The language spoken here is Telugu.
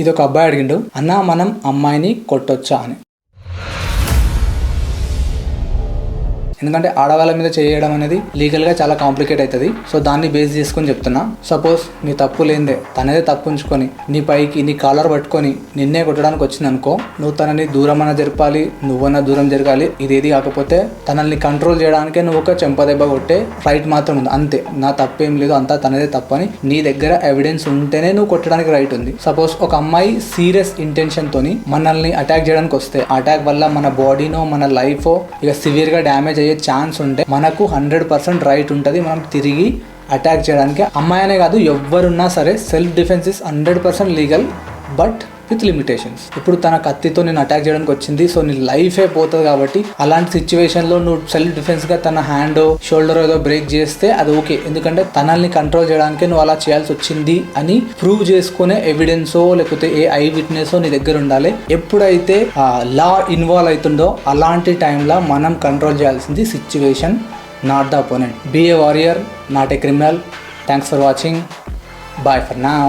ఇది ఒక అబ్బాయి అడిగిండు, అన్నా మనం అమ్మాయిని కొట్టొచ్చా అని. ఎందుకంటే ఆడవాళ్ళ మీద చేయడం అనేది లీగల్గా చాలా కాంప్లికేట్ అవుతుంది. సో దాన్ని బేస్ చేసుకొని చెప్తున్నా. సపోజ్ నీ తప్పు లేదే తనదే తప్పు ఉంచుకొని నీ పైకి నీ కాలర్ పట్టుకొని నిన్నే కొట్టడానికి వచ్చింది అనుకో, నువ్వు తనని దూరం అన్న జరపాలి, నువ్వన్నా దూరం జరగాలి. ఇదేది కాకపోతే తనని కంట్రోల్ చేయడానికే నువ్వు ఒక చెంపదెబ్బ కొట్టే రైట్ మాత్రం ఉంది. అంతే, నా తప్పేం లేదు, అంతా తనదే తప్పు అని నీ దగ్గర ఎవిడెన్స్ ఉంటేనే నువ్వు కొట్టడానికి రైట్ ఉంది. సపోజ్ ఒక అమ్మాయి సీరియస్ ఇంటెన్షన్ తోని మనల్ని అటాక్ చేయడానికి వస్తే, అటాక్ వల్ల మన బాడీనో మన లైఫ్ ఇక సివియర్ గా డ్యామేజ్ అయ్యే ఛాన్స్ ఉంటే మనకు 100% రైట్ ఉంటుంది మనం తిరిగి అటాక్ చేయడానికి. అమ్మాయి అనే కాదు, ఎవరున్నా సరే self defence is 100% legal, but with limitations. ఇప్పుడు తన కత్తితో నేను అటాక్ చేయడానికి వచ్చింది, సో నీ లైఫే పోతుంది. కాబట్టి అలాంటి సిచ్యువేషన్లో నువ్వు సెల్ఫ్ డిఫెన్స్గా తన హ్యాండ్ షోల్డర్ ఏదో బ్రేక్ చేస్తే అది ఓకే, ఎందుకంటే తనల్ని కంట్రోల్ చేయడానికి నువ్వు అలా చేయాల్సి వచ్చింది అని ప్రూవ్ చేసుకునే ఎవిడెన్సో లేకపోతే ఏ ఐ విట్నెసో నీ దగ్గర ఉండాలి. ఎప్పుడైతే లా ఇన్వాల్వ్ అవుతుందో అలాంటి టైంలో మనం కంట్రోల్ చేయాల్సింది situation, not the opponent. Be a warrior, not a criminal. Thanks for watching. Bye for now.